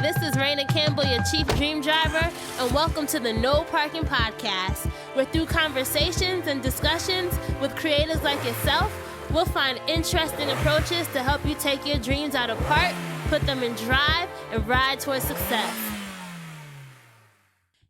this is Raina Campbell, your Chief Dream Driver, and welcome to the No Parking Podcast, where through conversations and discussions with creators like yourself, we'll find interesting approaches to help you take your dreams out of park, put them in drive, and ride towards success.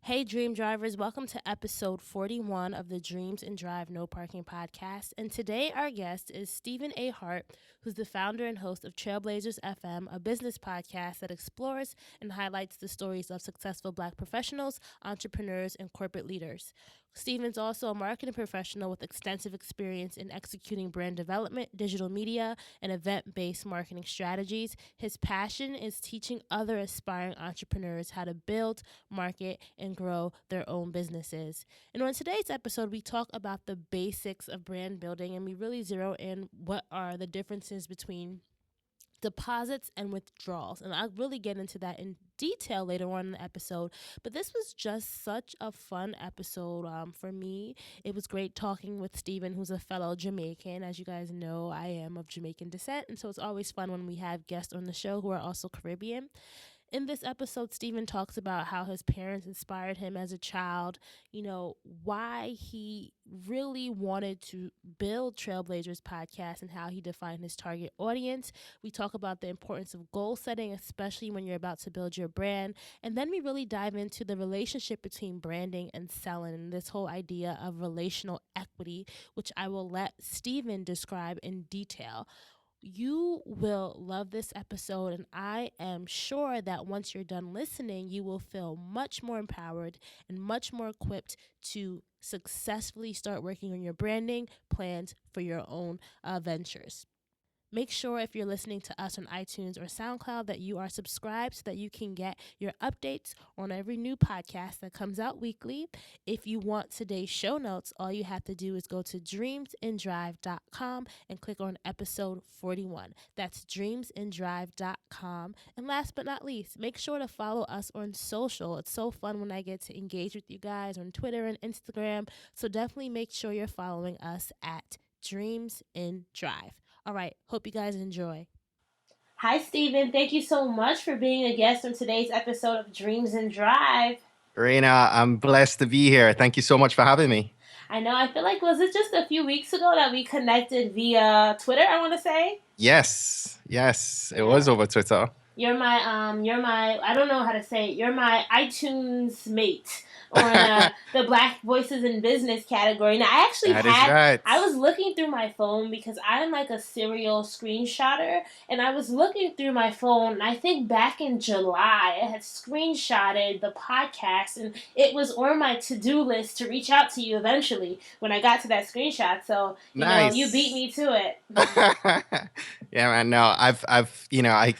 Hey Dream Drivers, welcome to episode 41 of the Dreams and Drive No Parking Podcast. And today our guest is Stephen A. Hart, who's the founder and host of Trailblazers FM, a business podcast that explores and highlights the stories of successful Black professionals, entrepreneurs, and corporate leaders. Stephen's also a marketing professional with extensive experience in executing brand development, digital media, and event-based marketing strategies. His passion is teaching other aspiring entrepreneurs how to build, market, and grow their own businesses. And on today's episode, we talk about the basics of brand building, and we really zero in what are the differences between deposits and withdrawals. And I'll really get into that in detail later on in the episode. But this was just such a fun episode for me. It was great talking with Stephen, who's a fellow Jamaican. As you guys know, I am of Jamaican descent. And so it's always fun when we have guests on the show who are also Caribbean. In this episode, Stephen talks about how his parents inspired him as a child, why he really wanted to build Trailblazers podcast and how he defined his target audience. We talk about the importance of goal setting, especially when you're about to build your brand. And then we really dive into the relationship between branding and selling and this whole idea of relational equity, which I will let Stephen describe in detail. You will love this episode, and I am sure that once you're done listening, you will feel much more empowered and much more equipped to successfully start working on your branding plans for your own ventures. Make sure if you're listening to us on iTunes or SoundCloud that you are subscribed so that you can get your updates on every new podcast that comes out weekly. If you want today's show notes, all you have to do is go to dreamsanddrive.com and click on episode 41. That's dreamsanddrive.com. And last but not least, make sure to follow us on social. It's so fun when I get to engage with you guys on Twitter and Instagram. So definitely make sure you're following us at Dreams in Drive. All right. Hope you guys enjoy. Hi, Stephen. Thank you so much for being a guest on today's episode of Dreams and Drive. Raina, I'm blessed to be here. Thank you so much for having me. I know. I feel like, was it just a few weeks ago that we connected via Twitter, I want to say? Yes. It was over Twitter. You're my, I don't know how to say it. You're my iTunes mate on the Black Voices in Business category. Now, I actually I was looking through my phone because I'm like a serial screenshotter, and I was looking through my phone, and I think back in July, I had screenshotted the podcast, and it was on my to-do list to reach out to you eventually when I got to that screenshot. So, you beat me to it. Yeah, man. No, I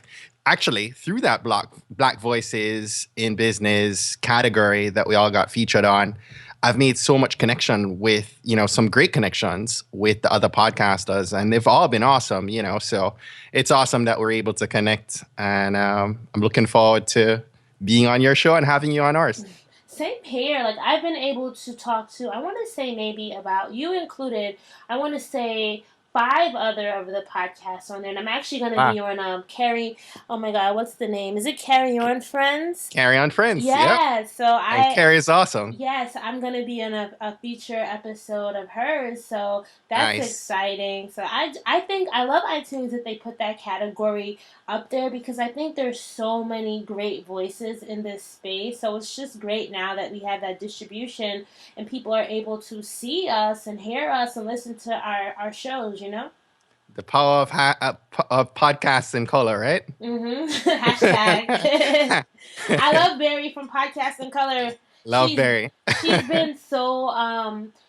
actually, through that Black Voices in Business category that we all got featured on, I've made so much connection with, some great connections with the other podcasters, and they've all been awesome, so it's awesome that we're able to connect, and I'm looking forward to being on your show and having you on ours. Same here. Like, I've been able to talk to, I want to say maybe about, you included, I want to say 5 other of the podcasts on there, and I'm actually going to be on Carry. Oh my God, what's the name? Is it Carry On Friends? Carry On Friends. Yeah. Yep. And Carrie is awesome. Yes, I'm going to be in a feature episode of hers, so that's exciting. So I think I love iTunes that they put that category up there because I think there's so many great voices in this space. So it's just great now that we have that distribution and people are able to see us and hear us and listen to our shows. The power of podcasts in color, right? Mm-hmm. Hashtag. I love Barry from Podcasts in Color. Barry. She's been so,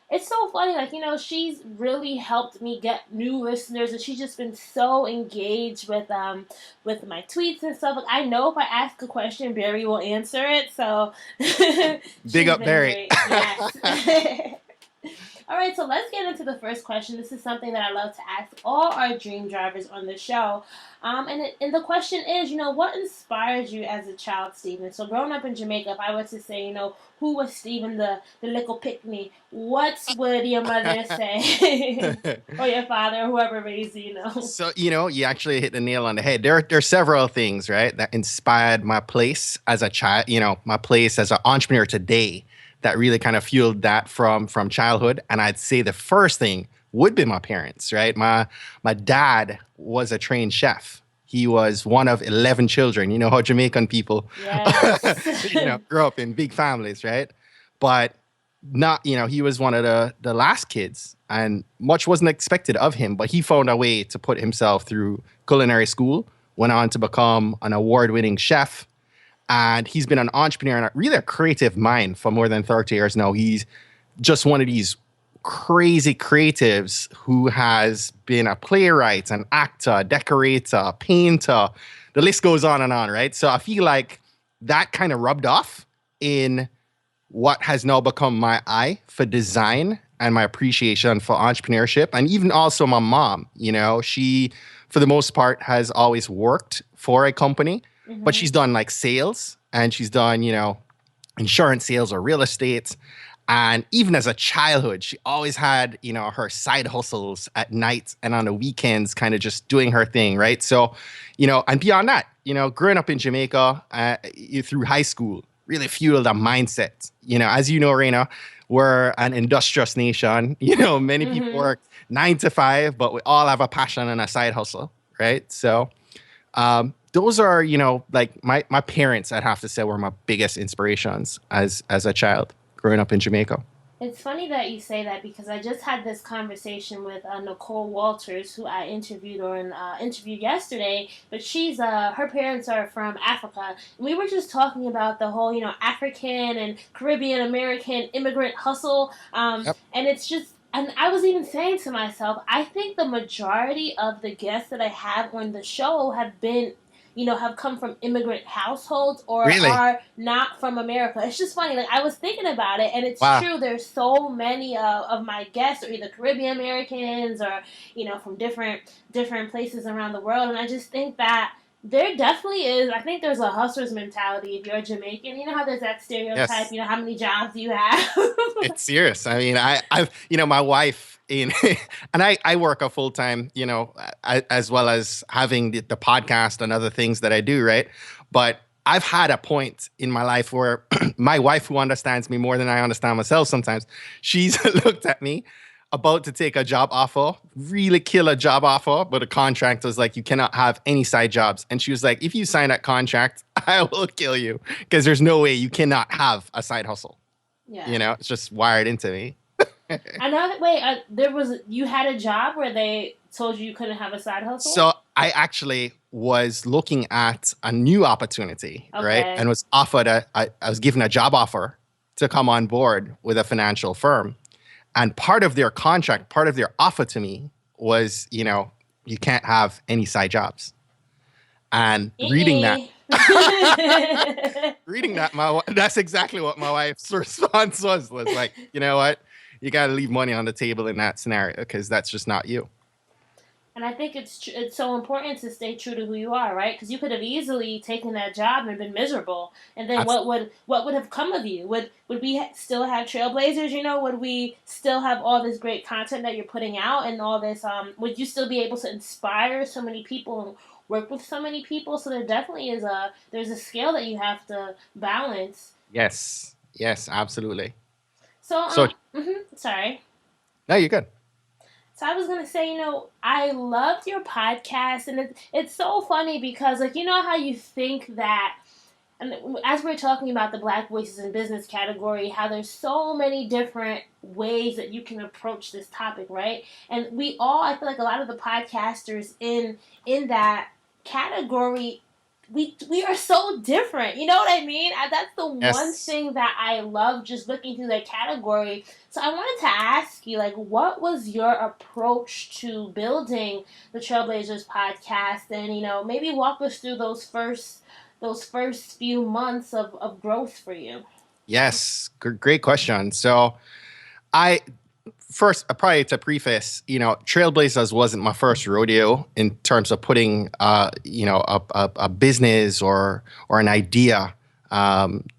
it's so funny. Like, she's really helped me get new listeners, and she's just been so engaged with my tweets and stuff. Like, I know if I ask a question, Barry will answer it. So big up, Barry. Yes. All right, so let's get into the first question. This is something that I love to ask all our dream drivers on the show. And the question is, what inspired you as a child, Stephen? So growing up in Jamaica, if I were to say, who was Stephen the little pickney, what would your mother say? Or your father, or whoever raised you? So, you actually hit the nail on the head. There are several things, right, that inspired my place as a child, my place as an entrepreneur today that really kind of fueled that from childhood. And I'd say the first thing would be my parents, right? My dad was a trained chef. He was one of 11 children. You know how Jamaican people, Yes. grow up in big families, right? But not, he was one of the last kids, and much wasn't expected of him, but he found a way to put himself through culinary school, went on to become an award-winning chef, and he's been an entrepreneur and really a creative mind for more than 30 years now. He's just one of these crazy creatives who has been a playwright, an actor, decorator, painter. The list goes on, right? So I feel like that kind of rubbed off in what has now become my eye for design and my appreciation for entrepreneurship. And even also my mom, she, for the most part, has always worked for a company, but she's done like sales, and she's done, insurance sales or real estate. And even as a childhood, she always had, her side hustles at night and on the weekends, kind of just doing her thing, right? So, and beyond that, growing up in Jamaica through high school really fueled a mindset. As you know, Reina, we're an industrious nation. Many people work 9 to 5, but we all have a passion and a side hustle, right? So those are, like my parents, I'd have to say, were my biggest inspirations as a child growing up in Jamaica. It's funny that you say that because I just had this conversation with Nicole Walters, who I interviewed or interviewed yesterday. But she's her parents are from Africa, and we were just talking about the whole African and Caribbean American immigrant hustle. Yep. And it's just. And I was even saying to myself, I think the majority of the guests that I have on the show have been have come from immigrant households or Really? are not from America. It's just funny. Like I was thinking about it, and it's Wow. true. There's so many of my guests are either Caribbean Americans or from different places around the world, and I just think that there definitely is. I think there's a hustler's mentality if you're Jamaican. You know how there's that stereotype. Yes. How many jobs do you have? It's serious. I mean, I've, my wife and I work a full time, as well as having the podcast and other things that I do, right? But I've had a point in my life where my wife, who understands me more than I understand myself sometimes, she's looked at me about to take a job offer, really kill a job offer, but a contract was like, you cannot have any side jobs. And she was like, if you sign that contract, I will kill you because there's no way you cannot have a side hustle. Yeah. It's just wired into me. I know that. Wait, you had a job where they told you couldn't have a side hustle. So I actually was looking at a new opportunity, right? Okay. And was offered I was given a job offer to come on board with a financial firm. And part of their contract, part of their offer to me was, you can't have any side jobs. And reading that, that's exactly what my wife's response was like, you know what? You got to leave money on the table in that scenario because that's just not you. And I think it's so important to stay true to who you are, right? Because you could have easily taken that job and been miserable, and then Abs- what would have come of you? Would we still have Trailblazers? Would we still have all this great content that you're putting out and all this? Would you still be able to inspire so many people and work with so many people? So there definitely there's a scale that you have to balance. Yes, absolutely. So So sorry. no, you're good. So I was gonna say, I loved your podcast, and it's so funny because, like, how you think that, and as we're talking about the Black Voices in Business category, how there's so many different ways that you can approach this topic, right? And I feel like a lot of the podcasters in that category, we are so different. You know what I mean? That's the one Yes. thing that I love just looking through that category. So I wanted to ask you, like, what was your approach to building the Trailblazers podcast, and maybe walk us through those first few months of growth for you. Yes, great question. So I first, probably to preface, Trailblazers wasn't my first rodeo in terms of putting, a business or an idea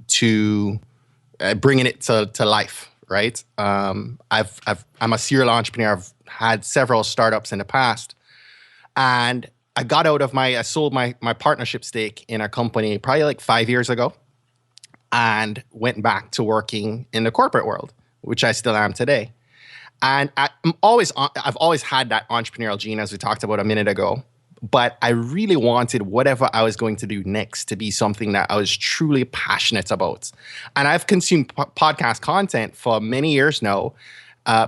to bringing it to life, right? I'm a serial entrepreneur. I've had several startups in the past, and I sold my partnership stake in a company probably like 5 years ago, and went back to working in the corporate world, which I still am today. And I've always had that entrepreneurial gene, as we talked about a minute ago. But I really wanted whatever I was going to do next to be something that I was truly passionate about. And I've consumed podcast content for many years now,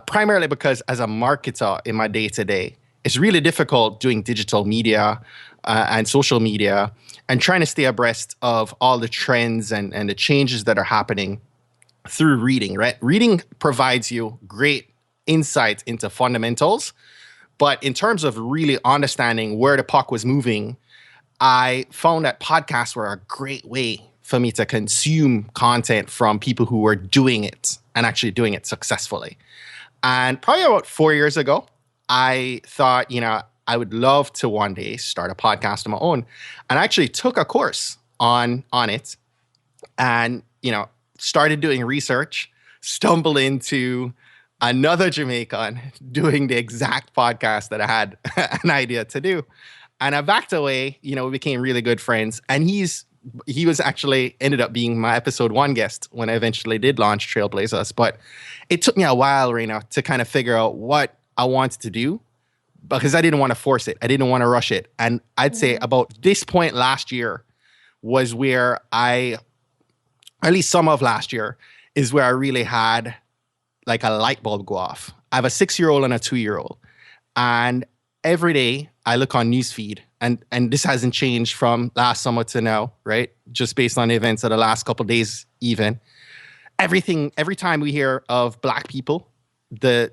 primarily because as a marketer in my day-to-day, it's really difficult doing digital media and social media and trying to stay abreast of all the trends and the changes that are happening through reading, right? Reading provides you great insight into fundamentals. But in terms of really understanding where the puck was moving, I found that podcasts were a great way for me to consume content from people who were doing it and actually doing it successfully. And probably about 4 years ago, I thought, I would love to one day start a podcast of my own. And I actually took a course on it and, started doing research, stumbled into another Jamaican doing the exact podcast that I had an idea to do. And I backed away, we became really good friends. And he was actually ended up being my episode 1 guest when I eventually did launch Trailblazers. But it took me a while, Raina, to kind of figure out what I wanted to do because I didn't want to force it. I didn't want to rush it. And I'd say about this point last year was where at least some of last year, is where I really had like a light bulb go off. I have a 6-year-old and a 2-year-old. And every day I look on newsfeed, and this hasn't changed from last summer to now, right? Just based on the events of the last couple of days even. Every time we hear of Black people, the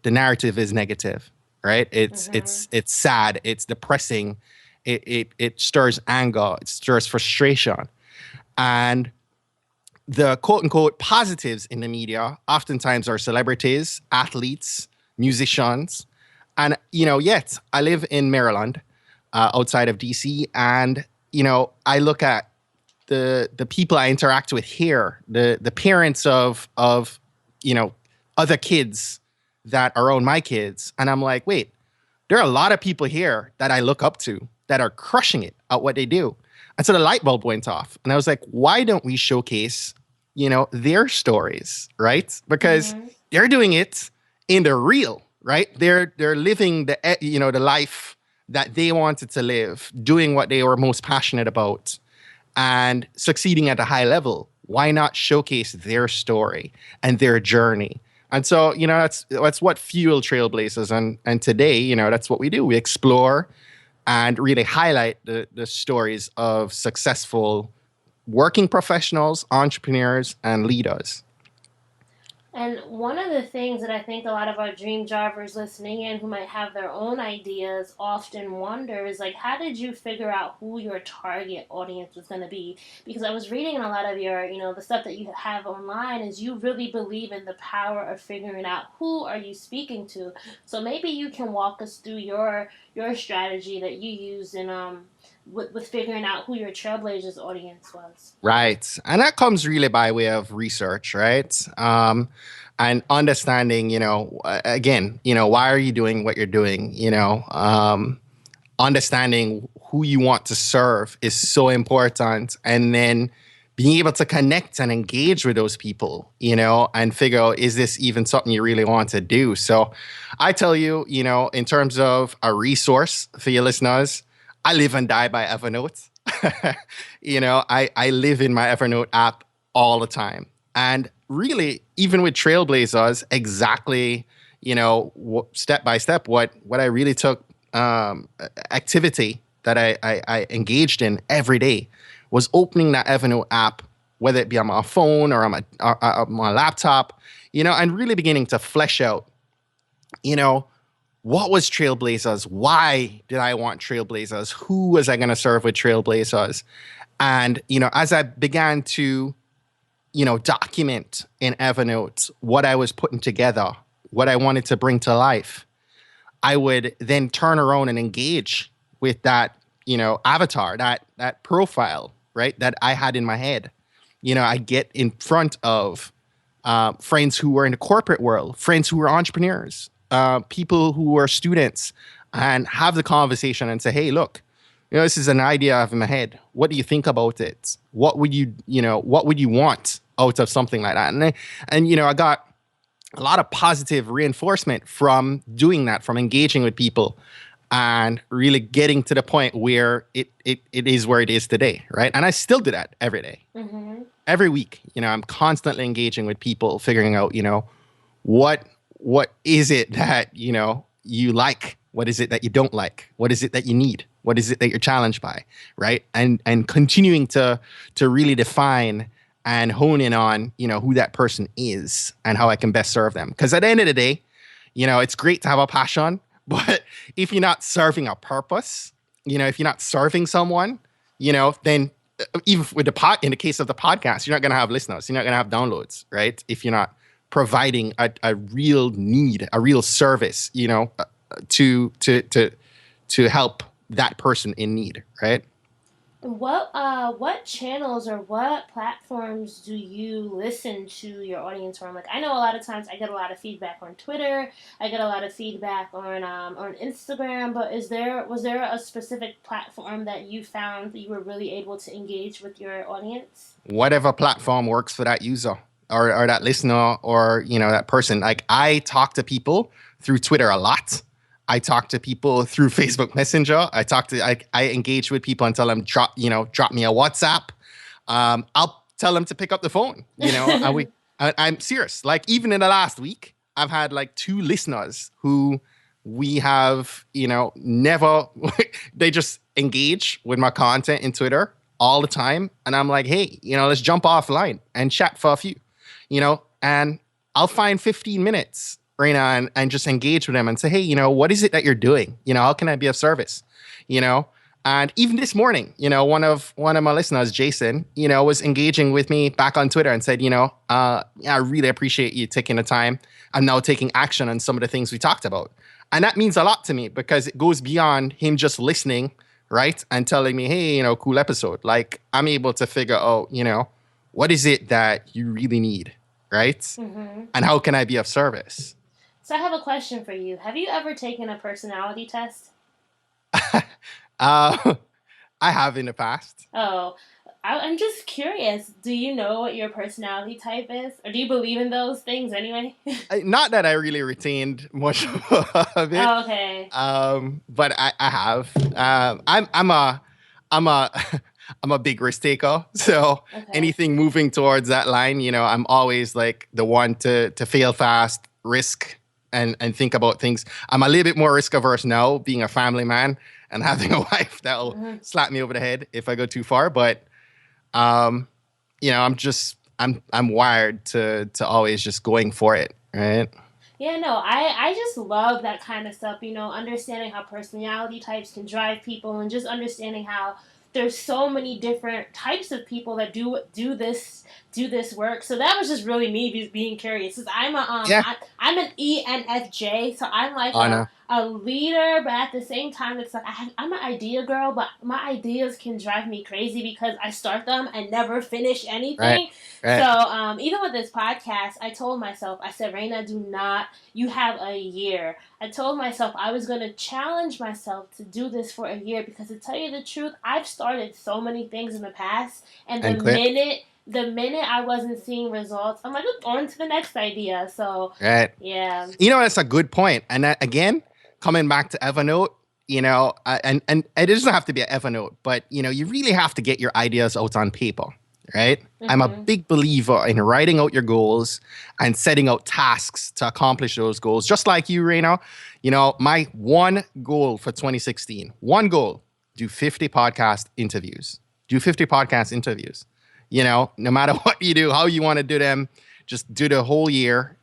narrative is negative, right? It's sad, it's depressing, it stirs anger, it stirs frustration. And the quote unquote positives in the media oftentimes are celebrities, athletes, musicians. And, yet I live in Maryland, outside of DC. And, I look at the people I interact with here, the parents of other kids that are around my kids. And I'm like, wait, there are a lot of people here that I look up to that are crushing it at what they do. And so the light bulb went off. And I was like, why don't we showcase their stories, right? Because they're doing it in the real, right? They're living the life that they wanted to live, doing what they were most passionate about and succeeding at a high level. Why not showcase their story and their journey? And so, that's what fueled Trailblazers. And today, that's what we do. We explore and really highlight the stories of successful working professionals, entrepreneurs, and leaders. And one of the things that I think a lot of our dream drivers listening in who might have their own ideas often wonder is like, how did you figure out who your target audience was going to be? Because I was reading in a lot of your, the stuff that you have online is you really believe in the power of figuring out who are you speaking to. So maybe you can walk us through your strategy that you used in with figuring out who your Trailblazers audience was. Right. And that comes really by way of research, right? And understanding, again, why are you doing what you're doing? Understanding who you want to serve is so important. And then being able to connect and engage with those people, and figure out, is this even something you really want to do? So I tell you, in terms of a resource for your listeners, I live and die by Evernote. I live in my Evernote app all the time. And really, even with Trailblazers, exactly, step by step, what I really took activity that I engaged in every day was opening that Evernote app, whether it be on my phone or on my laptop, and really beginning to flesh out, what was Trailblazers? Why did I want Trailblazers? Who was I going to serve with Trailblazers? And, as I began to, document in Evernote what I was putting together, what I wanted to bring to life, I would then turn around and engage with that, avatar, that profile, right, that I had in my head. I get in front of friends who are in the corporate world, friends who are entrepreneurs, people who are students, and have the conversation and say, hey, look, this is an idea I have in my head. What do you think about it? What would what would you want out of something like that? And I got a lot of positive reinforcement from doing that, from engaging with people and really getting to the point where it is where it is today, right? And I still do that every day. Mm-hmm. Every week, I'm constantly engaging with people, figuring out, what is it that, you like? What is it that you don't like? What is it that you need? What is it that you're challenged by, right? And continuing to really define and hone in on, who that person is and how I can best serve them. Because at the end of the day, it's great to have a passion, but if you're not serving a purpose, if you're not serving someone, then even with in the case of the podcast, you're not going to have listeners, you're not going to have downloads, right? If you're not providing a real need, a real service, to help that person in need, right? What channels or what platforms do you listen to your audience from? Like, I know a lot of times I get a lot of feedback on Twitter, I get a lot of feedback on Instagram, but was there a specific platform that you found that you were really able to engage with your audience? Whatever platform works for that user or that listener or that person. Like, I talk to people through Twitter a lot. I talk to people through Facebook Messenger. I engage with people and tell them drop me a WhatsApp. I'll tell them to pick up the phone. I'm serious. Like, even in the last week, I've had like 2 listeners who we have, never, they just engage with my content in Twitter all the time. And I'm like, hey, let's jump offline and chat for a few, and I'll find 15 minutes right now and just engage with them and say, hey, what is it that you're doing? How can I be of service? And even this morning, one of my listeners, Jason, was engaging with me back on Twitter and said, I really appreciate you taking the time and now taking action on some of the things we talked about. And that means a lot to me because it goes beyond him just listening, right? And telling me, hey, cool episode. Like, I'm able to figure out, what is it that you really need, right? Mm-hmm. And how can I be of service? So I have a question for you. Have you ever taken a personality test? I have in the past. Oh, I'm just curious. Do you know what your personality type is? Or do you believe in those things anyway? Not that I really retained much of it. Oh, okay. But I have. I'm a I'm a big risk taker. So Okay. anything moving towards that line, I'm always like the one to fail fast, risk and think about things. I'm a little bit more risk averse now, being a family man and having a wife that'll slap me over the head if I go too far. But I'm wired to always just going for it, right? Yeah, no, I just love that kind of stuff, understanding how personality types can drive people and just understanding how there's so many different types of people that do this work. So that was just really me being curious. Cause I'm I'm an ENFJ, so I'm like a leader, but at the same time, it's like I'm an idea girl, but my ideas can drive me crazy because I start them and never finish anything. Right. So even with this podcast, I told myself, I said, Raina, you have a year. I told myself I was going to challenge myself to do this for a year because, to tell you the truth, I've started so many things in the past, and the minute I wasn't seeing results, I'm like, on to the next idea. So, right. Yeah. That's a good point. And that, again, coming back to Evernote, and it doesn't have to be an Evernote, but, you really have to get your ideas out on paper, right? Mm-hmm. I'm a big believer in writing out your goals and setting out tasks to accomplish those goals. Just like you, Raina, my one goal for 2016, do 50 podcast interviews. No matter what you do, how you want to do them, just do the whole year,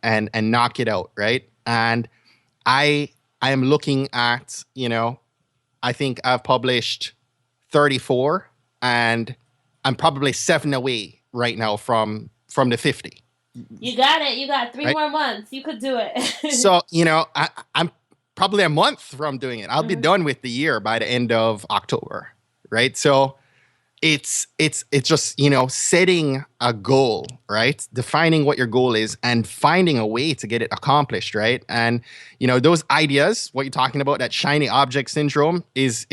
and knock it out, right? And I am looking at, I think I've published 34 and I'm probably 7 away right now from the 50, You got it. You got 3 right? more months. You could do it. So, I'm probably a month from doing it. I'll be done with the year by the end of October, right? So it's just, setting a goal, right? Defining what your goal is and finding a way to get it accomplished, right? And, those ideas, what you're talking about, that shiny object syndrome is,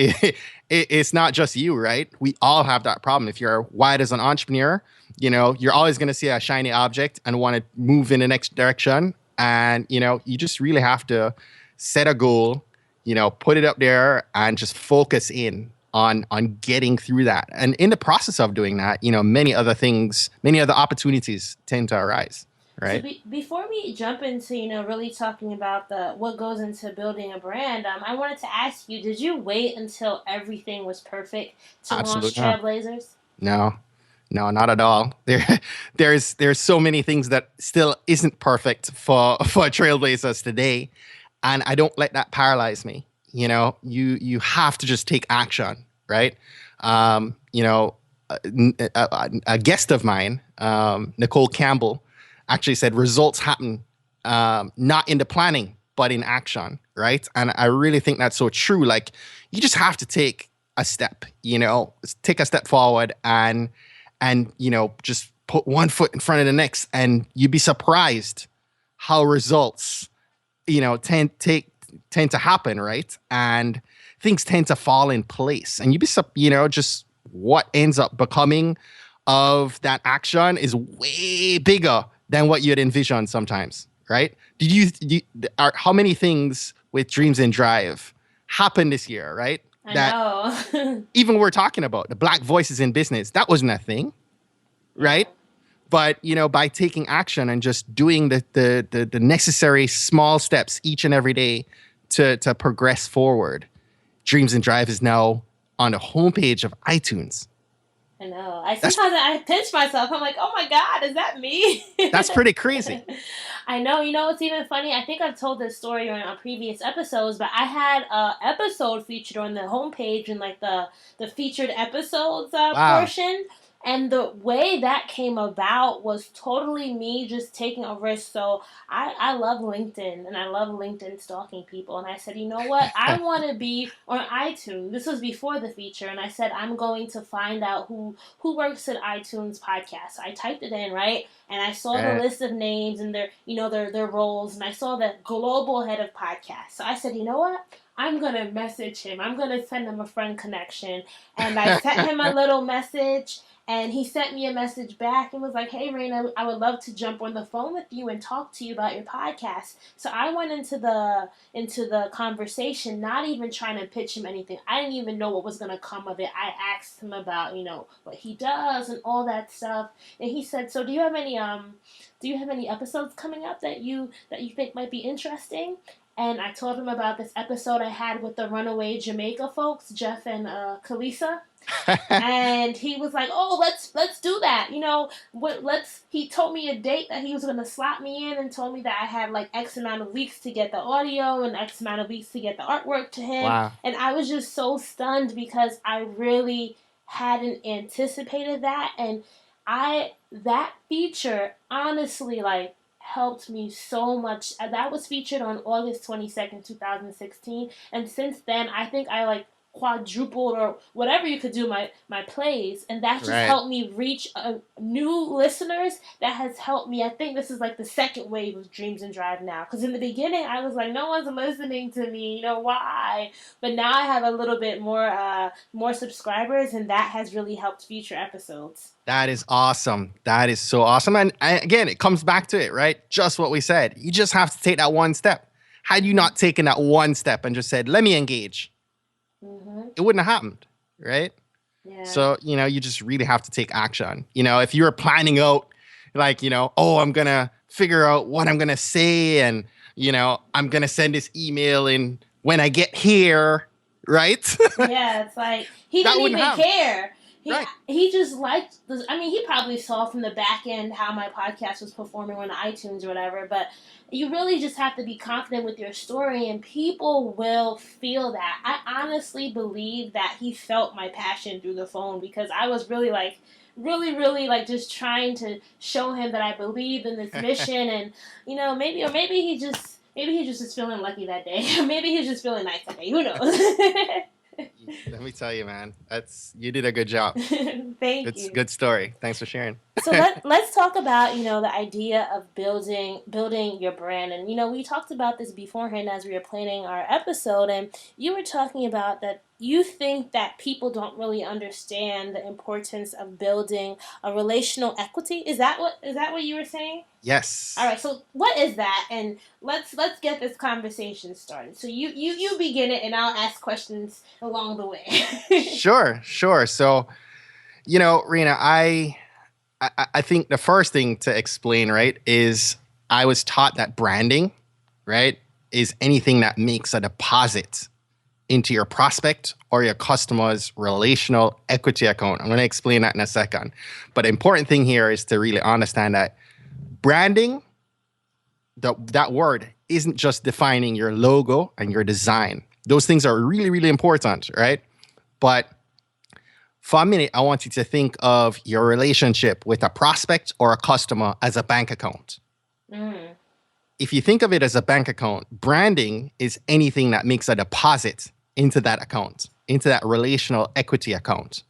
it's not just you, right? We all have that problem. If you're wired as an entrepreneur, you're always going to see a shiny object and want to move in the next direction. And, you just really have to set a goal, put it up there and just focus in on getting through that. And in the process of doing that, many other opportunities tend to arise. Right. So before we jump into really talking about the what goes into building a brand, I wanted to ask you: did you wait until everything was perfect to launch Absolutely not. Trailblazers? No, no, not at all. There's so many things that still isn't perfect for Trailblazers today, and I don't let that paralyze me. You have to just take action, right? A guest of mine, Nicole Campbell, actually said results happen not in the planning, but in action, right? And I really think that's so true. Like, you just have to take a step, take a step forward and just put one foot in front of the next, and you'd be surprised how results, tend to happen, right? And things tend to fall in place, and just what ends up becoming of that action is way bigger than what you'd envision sometimes, right? How many things with Dreams and Drive happened this year, right? I know. Even we're talking about the Black voices in business, that wasn't a thing, right? But by taking action and just doing the necessary small steps each and every day to progress forward, Dreams and Drive is now on the homepage of iTunes. I know. I pinch myself. I'm like, oh my God, is that me? That's pretty crazy. I know. What's even funny? I think I've told this story on previous episodes, but I had an episode featured on the homepage in like the featured episodes portion. And the way that came about was totally me just taking a risk. So I love LinkedIn, and I love LinkedIn stalking people. And I said, you know what? I want to be on iTunes. This was before the feature. And I said, I'm going to find out who works at iTunes podcast. So I typed it in, right? And I saw the list of names and their roles. And I saw the global head of podcasts. So I said, you know what? I'm going to message him. I'm going to send him a friend connection. And I sent him a little message. And he sent me a message back and was like, hey, Raina, I would love to jump on the phone with you and talk to you about your podcast. So I went into the conversation, not even trying to pitch him anything. I didn't even know what was going to come of it. I asked him about, what he does and all that stuff. And he said, so do you have any episodes coming up that you think might be interesting? And I told him about this episode I had with the Runaway Jamaica folks, Jeff and Kalisa. And he was like, oh, let's do that. He told me a date that he was going to slot me in and told me that I had like X amount of weeks to get the audio and X amount of weeks to get the artwork to him. Wow. And I was just so stunned because I really hadn't anticipated that. And that feature honestly like helped me so much. That was featured on August 22nd, 2016. And since then, I think I like quadrupled or whatever you could do my plays, and that just helped me reach new listeners. That has helped me. I think this is like the second wave of Dreams and Drive now, because in the beginning I was like, no one's listening to me, why? But now I have a little bit more subscribers, and that has really helped future episodes. That is awesome. That is so awesome. And again, it comes back to it, right? Just what we said. You just have to take that one step. Had you not taken that one step and just said, let me engage, it wouldn't have happened, right? Yeah. So, you just really have to take action. If you're planning out, like, oh, I'm going to figure out what I'm going to say and, I'm going to send this email in when I get here, right? Yeah, it's like, he didn't even care. Right. He just liked this. I mean, he probably saw from the back end how my podcast was performing on iTunes or whatever. But you really just have to be confident with your story, and people will feel that. I honestly believe that he felt my passion through the phone because I was really like. Really, really, like just trying to show him that I believe in this mission, and maybe he just is feeling lucky that day. Maybe he's just feeling nice that day. Who knows? Let me tell you, man, you did a good job. Thank It's a you. good story. Thanks for sharing. So let's talk about the idea of building your brand, and we talked about this beforehand as we were planning our episode, and you were talking about that you think that people don't really understand the importance of building a relational equity. Is that what you were saying? Yes. All right. So what is that? And let's get this conversation started. So you begin it, and I'll ask questions along the way. Sure. So, Rena, I think the first thing to explain, right, is I was taught that branding, right, is anything that makes a deposit into your prospect or your customer's relational equity account. I'm going to explain that in a second. But the important thing here is to really understand that branding, that word, isn't just defining your logo and your design. Those things are really, really important, right? But for a minute, I want you to think of your relationship with a prospect or a customer as a bank account. If you think of it as a bank account, branding is anything that makes a deposit into that account, into that relational equity account.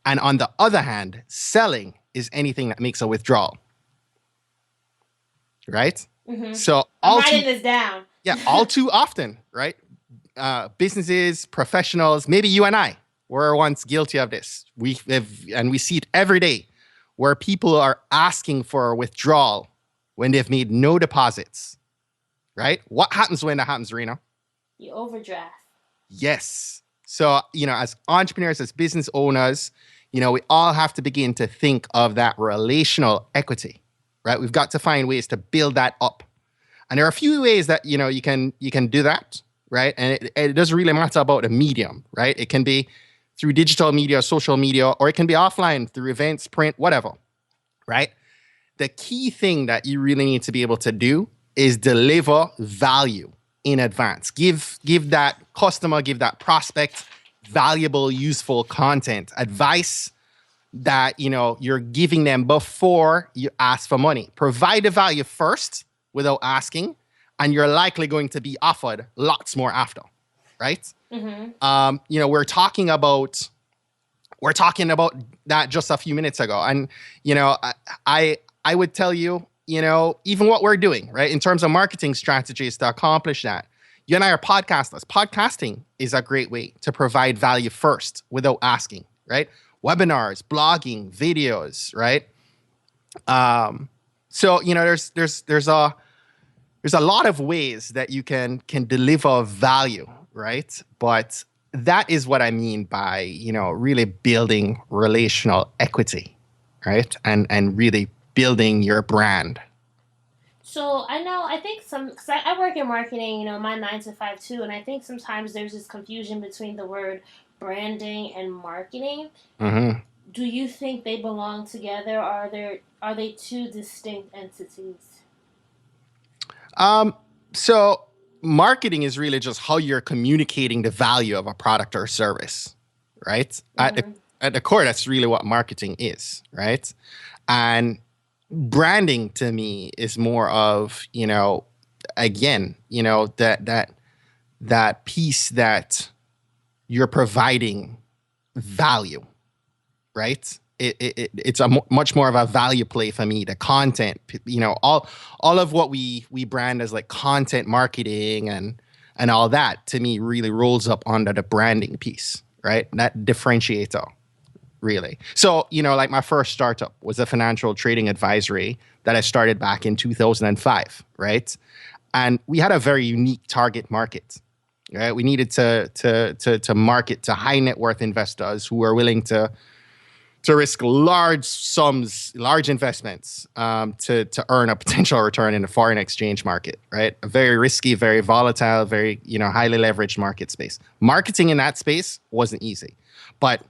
And on the other hand, selling is anything that makes a withdrawal. Right? So I'm writing this down. Yeah, all too often, right? Businesses, professionals, maybe you and I were once guilty of this. We see it every day where people are asking for a withdrawal when they've made no deposits, right? What happens when that happens, Rena? You overdraft. Yes. So, as entrepreneurs, as business owners, we all have to begin to think of that relational equity, right? We've got to find ways to build that up. And there are a few ways that, you can do that, right? And it doesn't really matter about the medium, right? It can be through digital media, social media, or it can be offline through events, print, whatever, right? The key thing that you really need to be able to do is deliver value in advance. Give that customer, give that prospect valuable, useful content, advice that, you're giving them before you ask for money. Provide the value first without asking, and you're likely going to be offered lots more after, right? We're talking about that just a few minutes ago, and I would tell you, even what we're doing, right, in terms of marketing strategies to accomplish that. You and I are podcasters. Podcasting is a great way to provide value first without asking, right? Webinars, blogging, videos, right? So there's a lot of ways that you can deliver value, right? But that is what I mean by, really building relational equity, right? And really building your brand. So I think because I work in marketing, my 9 to 5 too, and I think sometimes there's this confusion between the word branding and marketing. Do you think they belong together, or are they two distinct entities? So marketing is really just how you're communicating the value of a product or service, right? At the core, that's really what marketing is, right? And branding to me is more of, again, that piece that you're providing value, right? It's much more of a value play for me. The content, all of what we brand as like content marketing and all that, to me really rolls up under the branding piece, right? That differentiator, really. So, like my first startup was a financial trading advisory that I started back in 2005, right? And we had a very unique target market, right? We needed to market to high net worth investors who were willing to risk large sums, large investments to earn a potential return in the foreign exchange market, right? A very risky, very volatile, very highly leveraged market space. Marketing in that space wasn't easy, but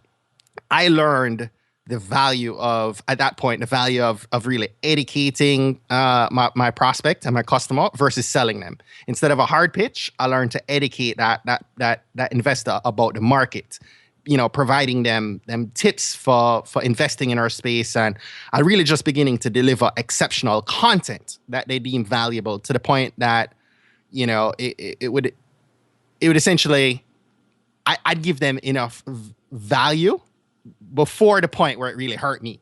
I learned the value of, at that point, the value of really educating my prospect and my customer versus selling them. Instead of a hard pitch, I learned to educate that investor about the market, providing them tips for investing in our space. And I really just beginning to deliver exceptional content that they deem valuable, to the point that, it would essentially, I'd give them enough value before the point where it really hurt me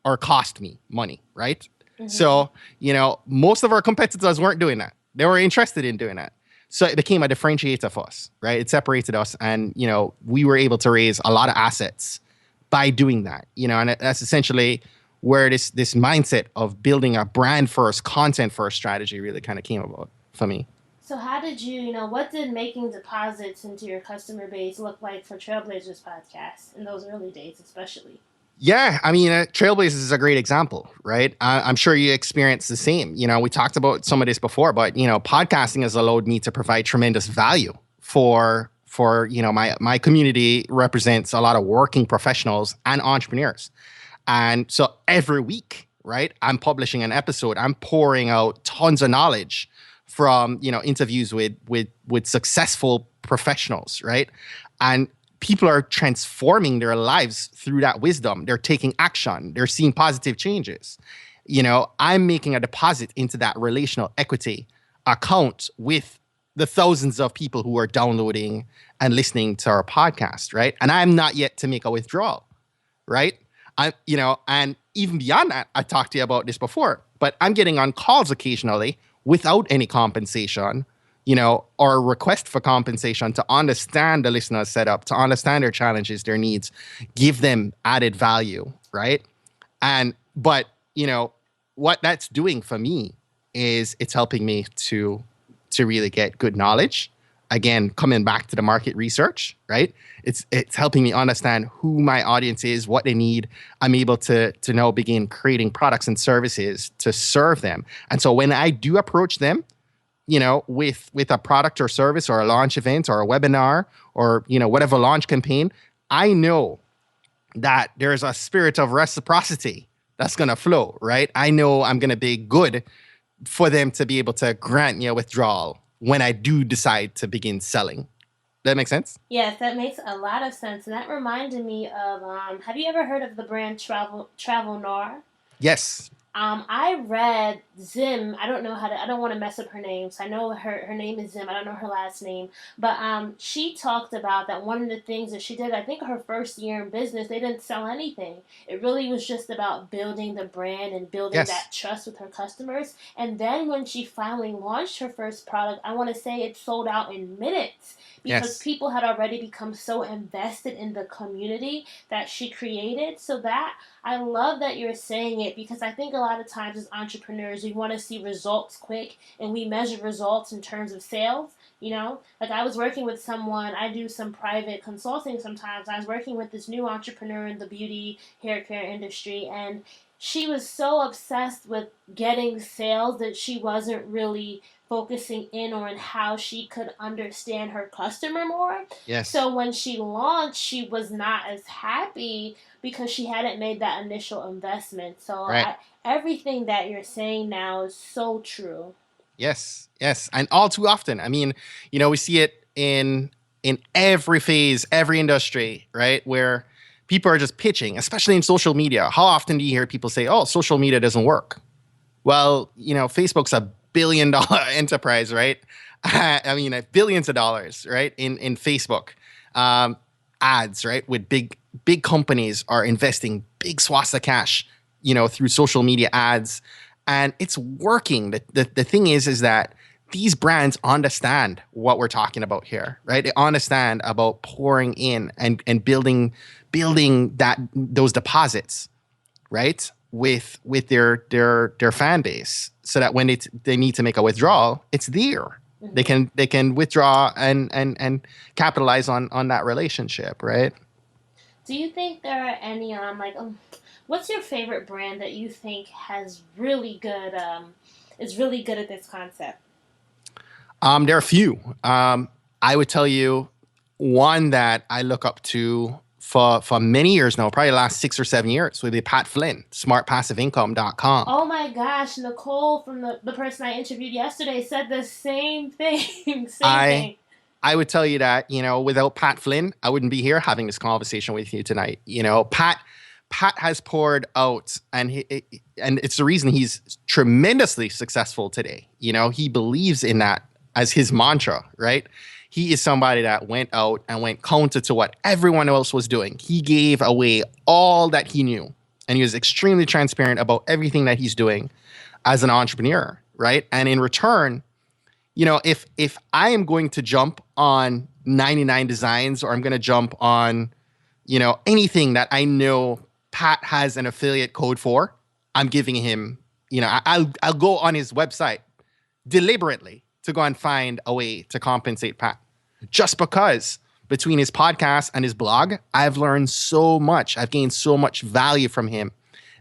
or cost me money, right? Mm-hmm. So, most of our competitors weren't doing that. They were interested in doing that. So it became a differentiator for us, right? It separated us, and, we were able to raise a lot of assets by doing that, and that's essentially where this mindset of building a brand first, content first strategy really kind of came about for me. So how did what did making deposits into your customer base look like for Trailblazers podcast in those early days, especially? Yeah, I mean, Trailblazers is a great example, right? I'm sure you experienced the same. We talked about some of this before, but, podcasting has allowed me to provide tremendous value for my community represents a lot of working professionals and entrepreneurs. And so every week, right, I'm publishing an episode. I'm pouring out tons of knowledge from, interviews with successful professionals, right? And people are transforming their lives through that wisdom. They're taking action. They're seeing positive changes. I'm making a deposit into that relational equity account with the thousands of people who are downloading and listening to our podcast, right? And I'm not yet to make a withdrawal, right? And even beyond that, I talked to you about this before, but I'm getting on calls occasionally without any compensation, or request for compensation, to understand the listener's setup, to understand their challenges, their needs, give them added value, right? But what that's doing for me is it's helping me to really get good knowledge. Again, coming back to the market research, right? It's helping me understand who my audience is, what they need. I'm able to now begin creating products and services to serve them. And so when I do approach them, with a product or service or a launch event or a webinar or, whatever launch campaign, I know that there's a spirit of reciprocity that's going to flow, right? I know I'm going to be good for them to be able to grant me a withdrawal when I do decide to begin selling. That make sense? Yes, that makes a lot of sense. And that reminded me of, have you ever heard of the brand Travel Noir? Yes. I read Zim. I don't want to mess up her name. So I know her name is Zim. I don't know her last name. But she talked about that one of the things that she did, I think her first year in business, they didn't sell anything. It really was just about building the brand and building that trust with her customers. And then when she finally launched her first product, I want to say it sold out in minutes. Because people had already become so invested in the community that she created. So that, I love that you're saying it, because I think a lot of times as entrepreneurs, we want to see results quick, and we measure results in terms of sales. Like I was working with someone, I do some private consulting sometimes. I was working with this new entrepreneur in the beauty hair care industry, and she was so obsessed with getting sales that she wasn't really focusing in on how she could understand her customer more. Yes. So when she launched, she was not as happy because she hadn't made that initial investment. So everything that you're saying now is so true. Yes. And all too often, I mean, we see it in every phase, every industry, right? Where people are just pitching, especially in social media. How often do you hear people say, oh, social media doesn't work? Well, Facebook's a billion-dollar enterprise, right? I mean, billions of dollars, right? In Facebook, ads, right? With big companies are investing big swaths of cash, through social media ads, and it's working. The thing is that these brands understand what we're talking about here, right? They understand about pouring in and building those deposits, right? With their fan base, so that when they need to make a withdrawal, it's there. Mm-hmm. They can withdraw and capitalize on that relationship, right? Do you think there are any what's your favorite brand that you think has really good is really good at this concept? There are a few. I would tell you one that I look up to for many years now, probably the last 6 or 7 years, with Pat Flynn, smartpassiveincome.com. Oh my gosh, Nicole from the person I interviewed yesterday said the same thing. Same thing. I would tell you that, without Pat Flynn, I wouldn't be here having this conversation with you tonight. Pat has poured out, and it's the reason he's tremendously successful today. He believes in that as his mantra, right? He is somebody that went out and went counter to what everyone else was doing. He gave away all that he knew, and he was extremely transparent about everything that he's doing as an entrepreneur, right? And in return, if I am going to jump on 99 Designs, or I'm going to jump on, anything that I know Pat has an affiliate code for, I'm giving him, I'll go on his website deliberately to go and find a way to compensate Pat. Just because between his podcast and his blog, I've learned so much. I've gained so much value from him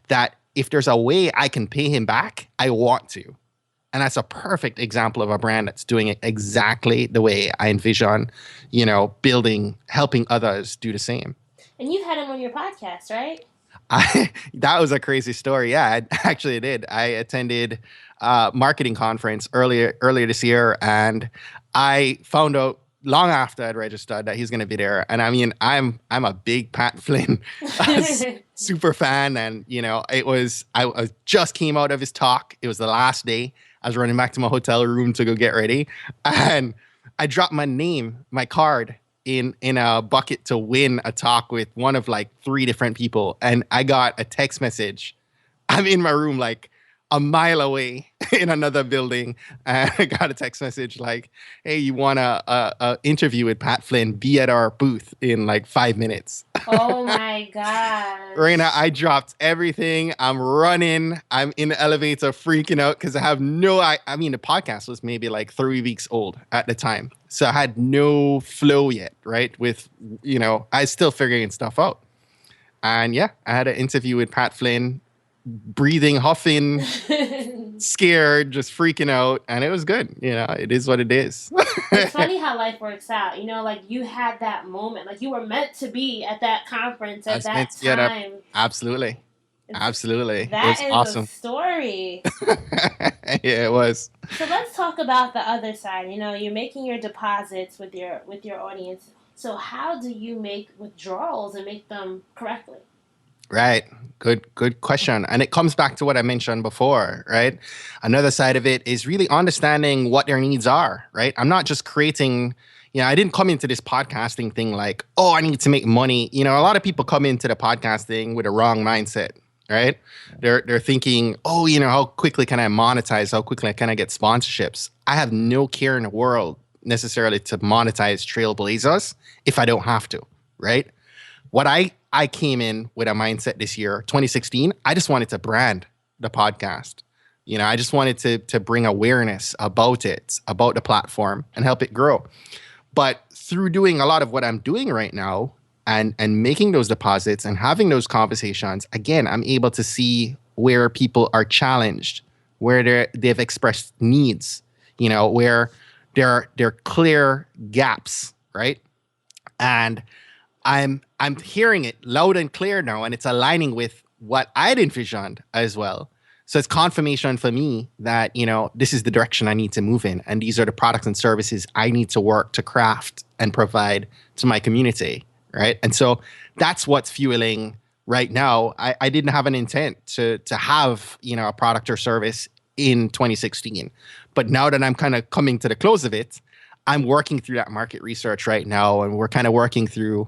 that if there's a way I can pay him back, I want to. And that's a perfect example of a brand that's doing it exactly the way I envision, helping others do the same. And you had him on your podcast, right? That was a crazy story. Yeah, I actually did. I attended a marketing conference earlier this year, and I found out long after I'd registered that he's going to be there. And I mean, I'm a big Pat Flynn super fan, and I just came out of his talk. It was the last day. I was running back to my hotel room to go get ready, and I dropped my card in a bucket to win a talk with one of like 3 different people. And I got a text message. I'm in my room like a mile away in another building. And I got a text message like, hey, you want a interview with Pat Flynn? Be at our booth in like 5 minutes. Oh my God. Raina, I dropped everything. I'm running. I'm in the elevator freaking out because I have I mean, the podcast was maybe like 3 weeks old at the time. So I had no flow yet, right? With, I was still figuring stuff out. And yeah, I had an interview with Pat Flynn, breathing, huffing, scared, just freaking out. And it was good. It is what it is. It's funny how life works out. Like you had that moment, like you were meant to be at that conference at that time. Absolutely. Absolutely. That it was is awesome. A story. Yeah, it was. So let's talk about the other side. You're making your deposits with your audience. So how do you make withdrawals and make them correctly? Right. Good question. And it comes back to what I mentioned before, right? Another side of it is really understanding what their needs are, right? I'm not just creating, I didn't come into this podcasting thing like, oh, I need to make money. A lot of people come into the podcasting with a wrong mindset, right? They're thinking, oh, how quickly can I monetize? How quickly can I get sponsorships? I have no care in the world necessarily to monetize Trailblazers if I don't have to, right? What I came in with a mindset this year, 2016, I just wanted to brand the podcast. I just wanted to bring awareness about it, about the platform, and help it grow. But through doing a lot of what I'm doing right now and making those deposits and having those conversations, again, I'm able to see where people are challenged, where they've expressed needs, where there are clear gaps, right? And I'm hearing it loud and clear now, and it's aligning with what I'd envisioned as well. So it's confirmation for me that, this is the direction I need to move in. And these are the products and services I need to work to craft and provide to my community, right? And so that's what's fueling right now. I didn't have an intent to have, a product or service in 2016. But now that I'm kind of coming to the close of it, I'm working through that market research right now, and we're kind of working through,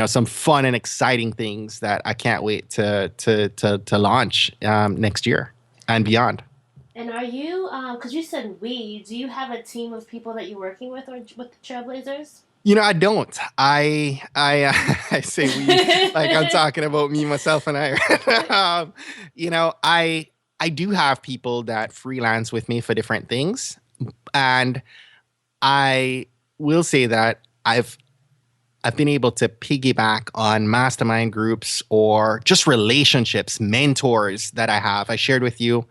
some fun and exciting things that I can't wait to launch next year and beyond. And are you, because you said do you have a team of people that you're working with or with Trailblazers? I don't. I say we like I'm talking about me, myself, and I. I do have people that freelance with me for different things, and I will say that I've been able to piggyback on mastermind groups or just relationships, mentors that I have. I shared with you,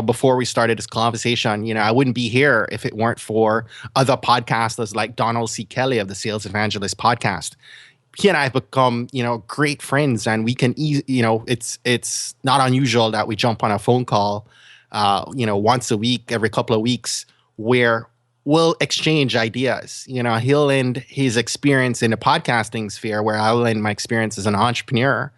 before we started this conversation, I wouldn't be here if it weren't for other podcasters like Donald C. Kelly of the Sales Evangelist podcast. he and I have become, great friends, and we can, it's not unusual that we jump on a phone call, once a week, every couple of weeks, where we'll exchange ideas. He'll lend his experience in the podcasting sphere, where I'll lend my experience as an entrepreneur,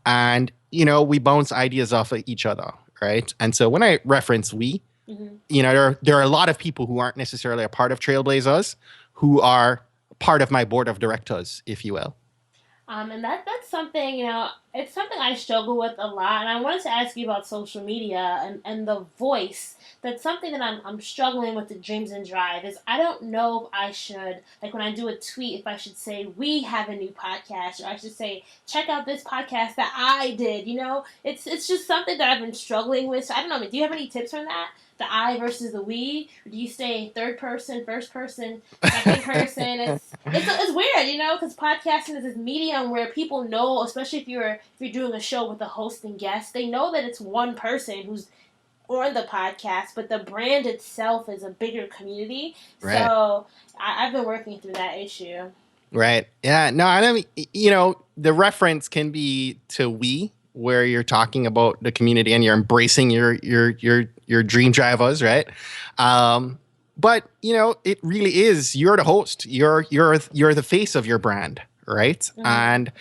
and we bounce ideas off of each other, right? And so when I reference we, Mm-hmm. there are a lot of people who aren't necessarily a part of Trailblazers who are part of my board of directors, if you will. And that's something, it's something I struggle with a lot. And I wanted to ask you about social media and the voice. That's something that I'm struggling with the Dreams and Drive is I don't know if I should, like when I do a tweet, if I should say, we have a new podcast, or I should say, check out this podcast that I did, It's just something that I've been struggling with. So I don't know, do you have any tips on that? The I versus the we? Or do you say third person, first person, second person? It's weird, because podcasting is this medium where people know, especially if you're doing a show with a host and guest, they know that it's one person who's on the podcast, but the brand itself is a bigger community. Right. So I've been working through that issue. Right. Yeah. No, I mean, the reference can be to we, where you're talking about the community and you're embracing your dream drivers, right? But it really is, you're the host. You're the face of your brand, right? Mm-hmm. And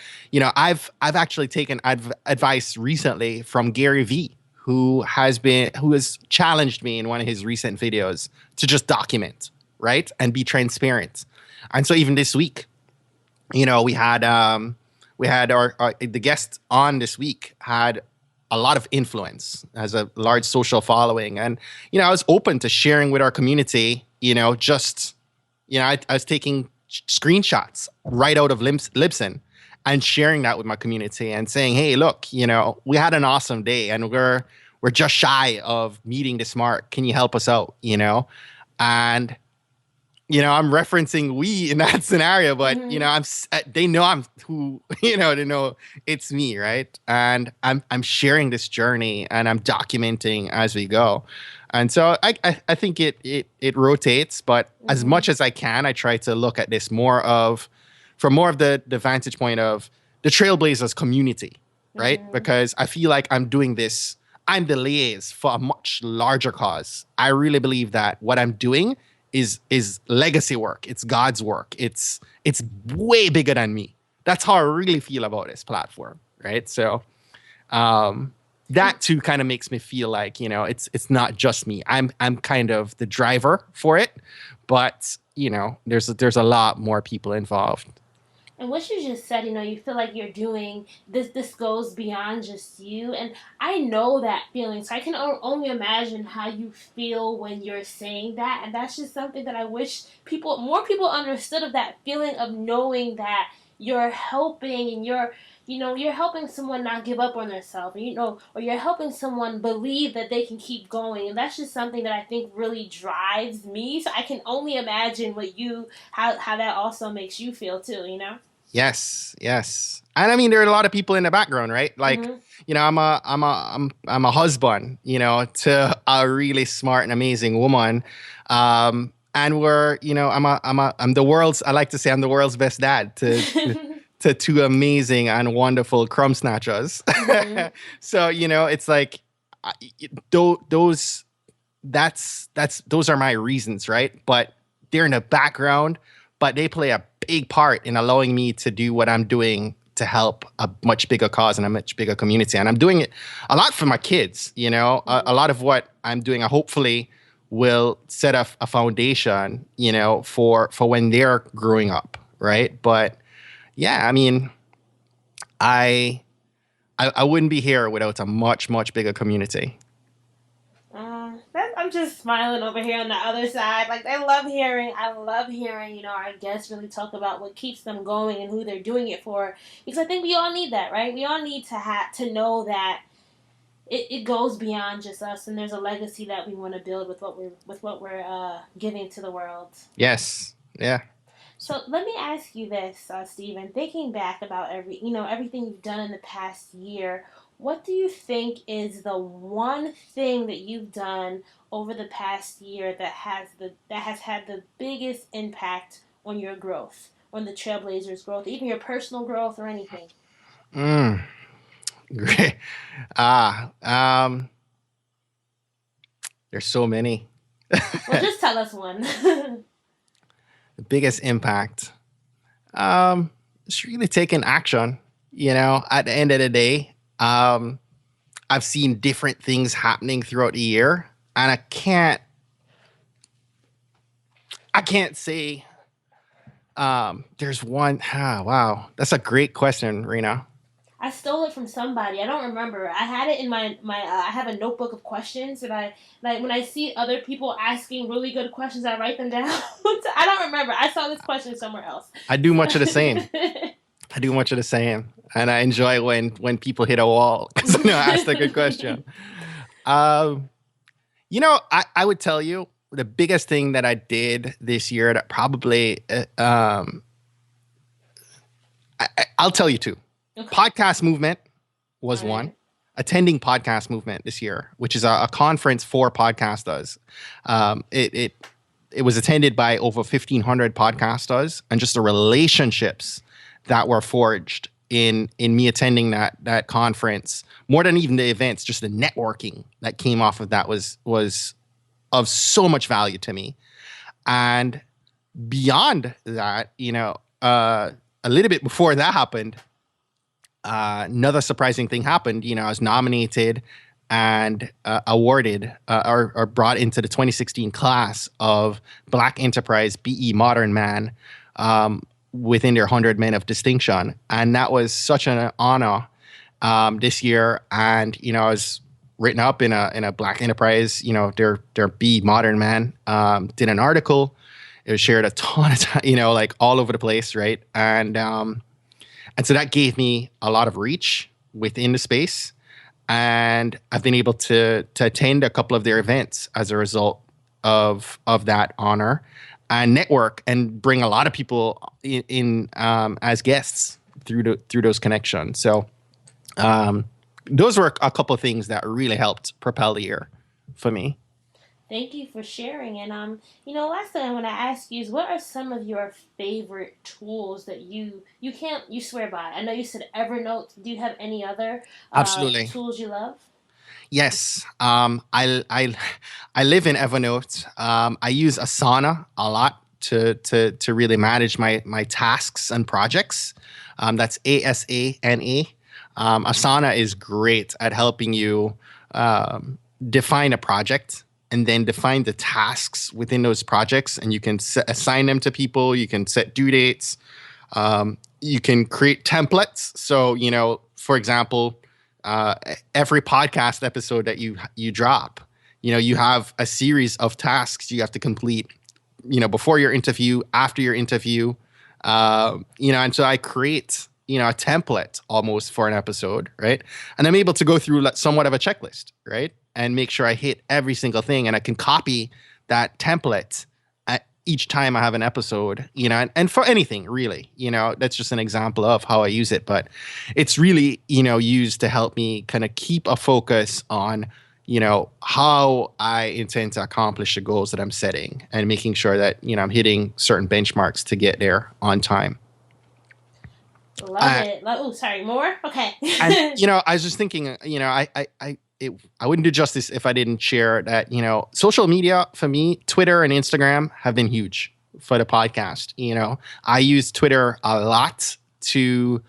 I've actually taken advice recently from Gary Vee, who has challenged me in one of his recent videos to just document, right, and be transparent. And so even this week, we had the guest on this week had a lot of influence, has a large social following, and I was open to sharing with our community. I was taking screenshots right out of Libsyn and sharing that with my community and saying, hey, look, we had an awesome day, and we're just shy of meeting this mark. Can you help us out? And I'm referencing we in that scenario, but Mm-hmm. they know I'm who, they know it's me, right? And I'm sharing this journey and I'm documenting as we go. And so I think it rotates, but Mm-hmm. as much as I can, I try to look at this from more of the vantage point of the Trailblazers community, right? Mm-hmm. Because I feel like I'm doing this, I'm the liaison for a much larger cause. I really believe that what I'm doing is legacy work. It's God's work. It's way bigger than me. That's how I really feel about this platform, right? So that too kind of makes me feel like it's not just me. I'm kind of the driver for it, but there's a lot more people involved. And what you just said, you feel like you're doing this. This goes beyond just you, and I know that feeling. So I can only imagine how you feel when you're saying that, and that's just something that I wish more people understood of that feeling of knowing that you're helping and you're helping someone not give up on themselves, or you're helping someone believe that they can keep going, and that's just something that I think really drives me. So I can only imagine how that also makes you feel too. Yes, yes. And I mean, there are a lot of people in the background, right? Like, Mm-hmm. I'm a husband, to a really smart and amazing woman. And I'm the world's, I like to say I'm the world's best dad to two amazing and wonderful crumb snatchers. Mm-hmm. So, it's like, those, those are my reasons, right? But they're in the background, but they play a big part in allowing me to do what I'm doing to help a much bigger cause and a much bigger community. And I'm doing it a lot for my kids, a lot of what I'm doing, I hopefully will set a foundation, for when they're growing up. Right. But yeah, I mean, I wouldn't be here without a much, much bigger community. I'm just smiling over here on the other side. Like I love hearing, our guests really talk about what keeps them going and who they're doing it for. Because I think we all need that, right? We all need to know that it goes beyond just us, and there's a legacy that we want to build with what we're giving to the world. Yes. Yeah. So let me ask you this, Stephen. Thinking back about everything you've done in the past year, what do you think is the one thing that you've done over the past year that has had the biggest impact on your growth? on the Trailblazers' growth, even your personal growth or anything? Mm, great. Ah, there's so many. Well, just tell us one. The biggest impact. It's really taking action. At the end of the day, I've seen different things happening throughout the year, and I can't say there's one. Ah, wow, that's a great question, Rena. I stole it from somebody. I don't remember. I had it in my. I have a notebook of questions, and I like when I see other people asking really good questions, I write them down. I don't remember. I saw this question somewhere else. I do much of the same. I do much of the same, and I enjoy when people hit a wall because I asked a good question. Um, I would tell you the biggest thing that I did this year that probably I'll tell you two. Okay. Podcast movement was All one. right. Attending podcast movement this year, which is a conference for podcasters. It was attended by over 1,500 podcasters, and just the relationships that were forged in me attending that conference, more than even the events, just the networking that came off of that was of so much value to me. And beyond that, a little bit before that happened, another surprising thing happened. I was nominated and awarded or brought into the 2016 class of Black Enterprise BE Modern Man within their 100 Men of Distinction. And that was such an honor this year. And, I was written up in a Black Enterprise, their BE Modern Man, did an article. It was shared a ton of time, like all over the place, right? And so that gave me a lot of reach within the space. And I've been able to attend a couple of their events as a result of that honor and network and bring a lot of people in as guests through those connections. So those were a couple of things that really helped propel the year for me. Thank you for sharing. And last thing I want to ask you is, what are some of your favorite tools that you can't you swear by? I know you said Evernote. Do you have any other Absolutely. tools you love? Yes. I live in Evernote. I use Asana a lot to really manage my tasks and projects. That's Asana. Asana is great at helping you define a project and then define the tasks within those projects, and you can assign them to people. You can set due dates. You can create templates. So, for example, every podcast episode that you drop, you have a series of tasks you have to complete, before your interview, after your interview, and so I create, a template almost for an episode, right? And I'm able to go through somewhat of a checklist, right? And make sure I hit every single thing, and I can copy that template at each time I have an episode, and for anything really, that's just an example of how I use it. But it's really, used to help me kind of keep a focus on, how I intend to accomplish the goals that I'm setting and making sure that, I'm hitting certain benchmarks to get there on time. Love it. Oh, sorry, more? Okay. And I was just thinking, I wouldn't do justice if I didn't share that, social media for me, Twitter and Instagram have been huge for the podcast. I use Twitter a lot to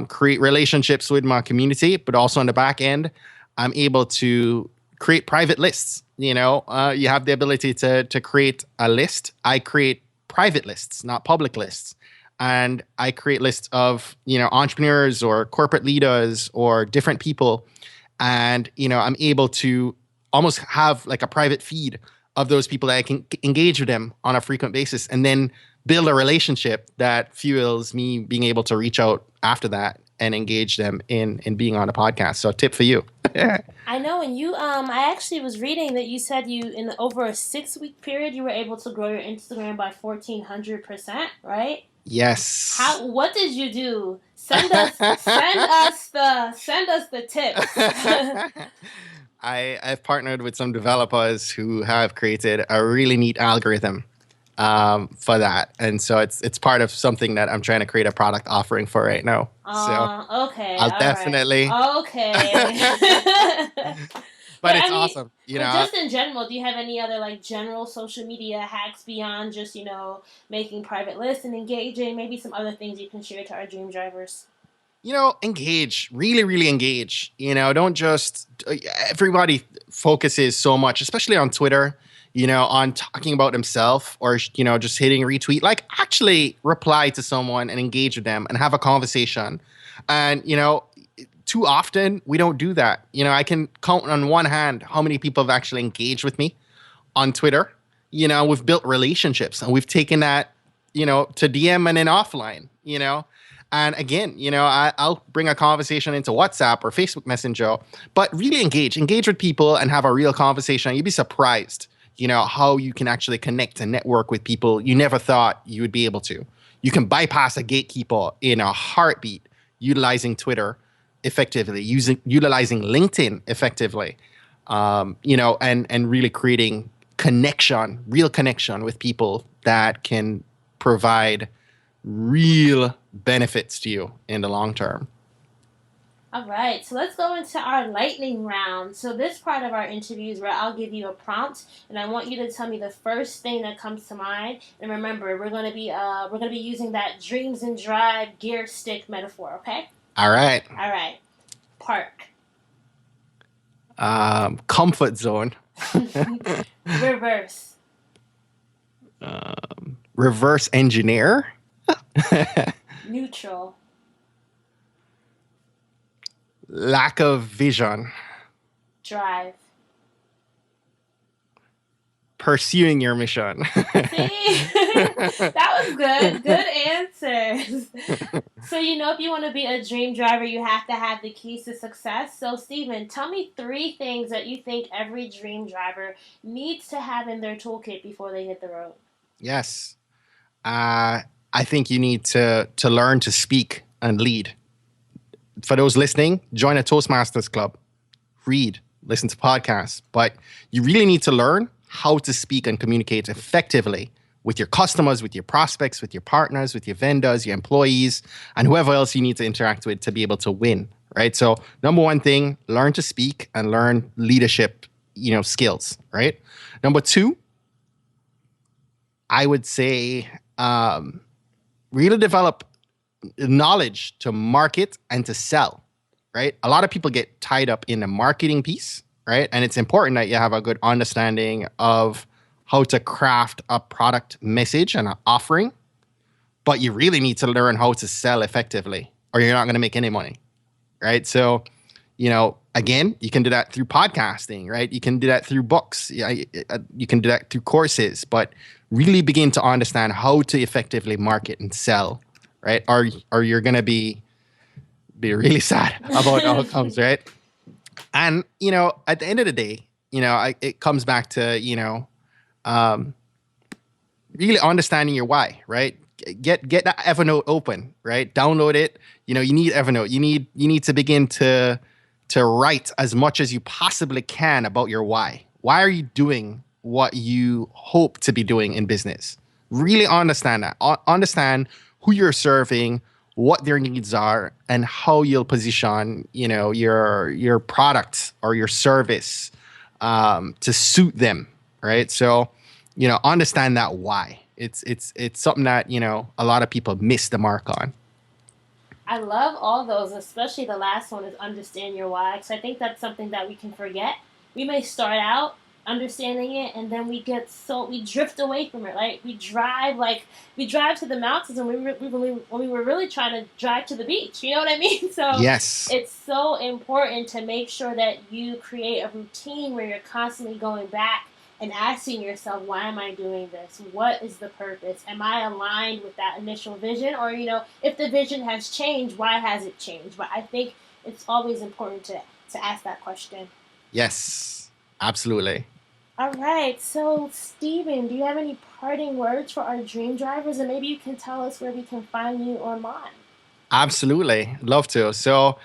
create relationships with my community, but also on the back end, I'm able to create private lists. You have the ability to create a list. I create private lists, not public lists. And I create lists of, entrepreneurs or corporate leaders or different people. And, I'm able to almost have like a private feed of those people that I can engage with them on a frequent basis, and then build a relationship that fuels me being able to reach out after that and engage them in being on a podcast. So a tip for you. I know, and I actually was reading that you said in over a 6-week period, you were able to grow your Instagram by 1,400%, right? Yes. What did you do? Send us the tips. I've partnered with some developers who have created a really neat algorithm, for that. And so it's part of something that I'm trying to create a product offering for right now. So Okay, I'll all right. definitely, Okay. but But it's I mean, awesome. but just in general, do you have any other like general social media hacks beyond just, making private lists and engaging? Maybe some other things you can share to our dream drivers. Engage, really, really engage. Don't just, everybody focuses so much, especially on Twitter, on talking about themselves or, just hitting retweet. Like, actually reply to someone and engage with them and have a conversation. And, too often we don't do that. I can count on one hand how many people have actually engaged with me on Twitter. We've built relationships and we've taken that, to DM and then offline, And again, I'll bring a conversation into WhatsApp or Facebook Messenger, but really engage with people and have a real conversation. You'd be surprised, how you can actually connect and network with people you never thought you would be able to. You can bypass a gatekeeper in a heartbeat, utilizing Twitter effectively, utilizing LinkedIn effectively, and really creating real connection with people that can provide real benefits to you in the long term. All right, so let's go into our lightning round. So this part of our interview is where I'll give you a prompt, and I want you to tell me the first thing that comes to mind. And remember, we're gonna be using that dreams and drive gear stick metaphor. Okay. All right. All right. Park. Comfort zone. Reverse. Reverse engineer. Neutral. Lack of vision. Drive. Pursuing your mission. See? That was good. Good answers. So, if you want to be a dream driver, you have to have the keys to success. So, Steven, tell me 3 things that you think every dream driver needs to have in their toolkit before they hit the road. Yes. I think you need to learn to speak and lead. For those listening, join a Toastmasters club. Read, listen to podcasts. But you really need to learn how to speak and communicate effectively with your customers, with your prospects, with your partners, with your vendors, your employees, and whoever else you need to interact with to be able to win, right? So number one thing, learn to speak and learn leadership, skills, right? Number 2, I would say really develop knowledge to market and to sell, right? A lot of people get tied up in the marketing piece, right? And it's important that you have a good understanding of how to craft a product message and an offering, but you really need to learn how to sell effectively or you're not going to make any money, right? So, again, you can do that through podcasting, right? You can do that through books. You can do that through courses, but really begin to understand how to effectively market and sell, right? Or you're going to be really sad about outcomes, right? And, at the end of the day, it comes back to, really understanding your why, right? Get that Evernote open, right? Download it. You need Evernote. You need to begin to write as much as you possibly can about your why. Why are you doing what you hope to be doing in business? Really understand that. Understand who you're serving, what their needs are, and how you'll position, your product or your service to suit them, right? So, understand that why. It's something that, a lot of people miss the mark on. I love all those, especially the last one is understand your why. Because I think that's something that we can forget. We may start out understanding it, and then we drift away from it. Like we drive to the mountains, and when we were really trying to drive to the beach. You know what I mean? So yes, it's so important to make sure that you create a routine where you're constantly going back and asking yourself, why am I doing this? What is the purpose? Am I aligned with that initial vision? Or, if the vision has changed, why has it changed? But I think it's always important to ask that question. Yes, absolutely. All right. So, Steven, do you have any parting words for our dream drivers? And maybe you can tell us where we can find you online. Absolutely. Love to. So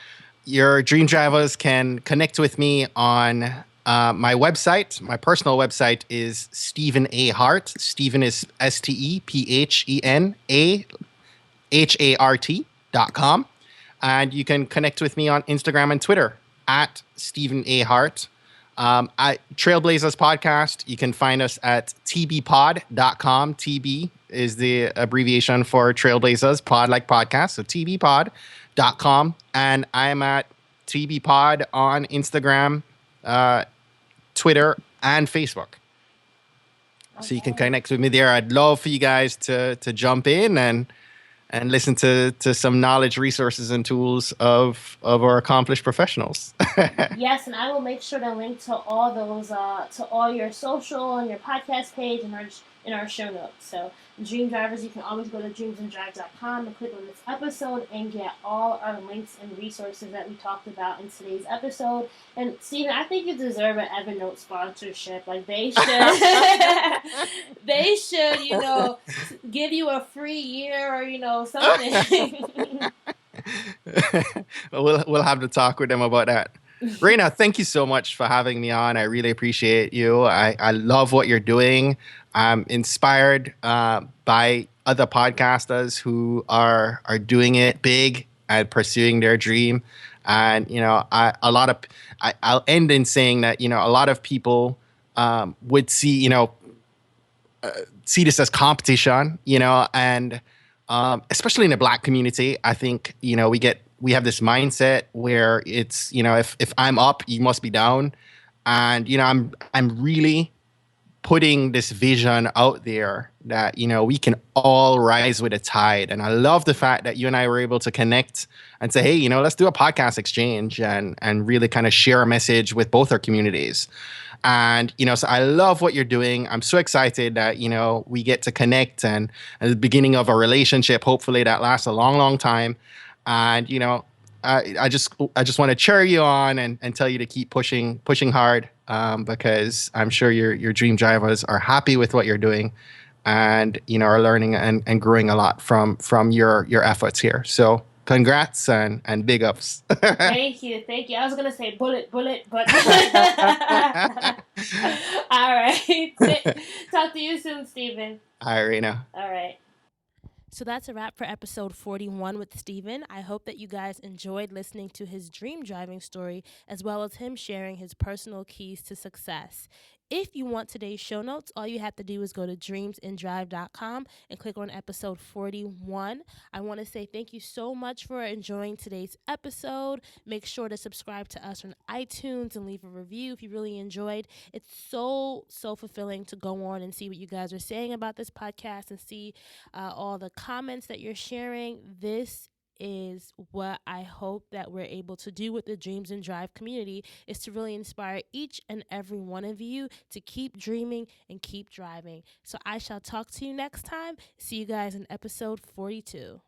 your dream drivers can connect with me on My website, my personal website is Stephen A. Hart. Stephen is StephenAHart.com. And you can connect with me on Instagram and Twitter at Stephen A. Hart. At Trailblazers Podcast, you can find us at tbpod.com. TB is the abbreviation for Trailblazers, pod like podcast. So tbpod.com. And I'm at tbpod on Instagram, Twitter, and Facebook. Okay. So you can connect with me there. I'd love for you guys to jump in and listen to some knowledge, resources, and tools of our accomplished professionals. Yes, and I will make sure to link to all those, to all your social and your podcast page in our show notes. So, Dream Drivers, you can always go to dreamsanddrive.com and click on this episode and get all our links and resources that we talked about in today's episode. And Stephen, I think you deserve an Evernote sponsorship. Like they should, they should, give you a free year or something. We'll have to talk with them about that. Raina, thank you so much for having me on. I really appreciate you. I love what you're doing. I'm inspired by other podcasters who are doing it big and pursuing their dream. And I'll end in saying that a lot of people would see see this as competition, and especially in the Black community. I think we have this mindset where it's if I'm up, you must be down, and I'm really putting this vision out there that we can all rise with a tide. And I love the fact that you and I were able to connect and say, hey, let's do a podcast exchange and really kind of share a message with both our communities. And so I love what you're doing. I'm so excited that we get to connect and at the beginning of a relationship, hopefully that lasts a long, long time. And I just want to cheer you on and tell you to keep pushing hard, because I'm sure your dream drivers are happy with what you're doing, and are learning and growing a lot from your efforts here. So congrats and big ups. Thank you. I was gonna say bullet, but all right. Talk to you soon, Stephen. Hi, Raina. All right. So that's a wrap for episode 41 with Stephen. I hope that you guys enjoyed listening to his dream driving story, as well as him sharing his personal keys to success. If you want today's show notes, all you have to do is go to dreamsanddrive.com and click on episode 41. I want to say thank you so much for enjoying today's episode. Make sure to subscribe to us on iTunes and leave a review if you really enjoyed. It's so fulfilling to go on and see what you guys are saying about this podcast and see all the comments that you're sharing. This is what I hope that we're able to do with the Dreams and Drive community, is to really inspire each and every one of you to keep dreaming and keep driving. So I shall talk to you next time. See you guys in episode 42.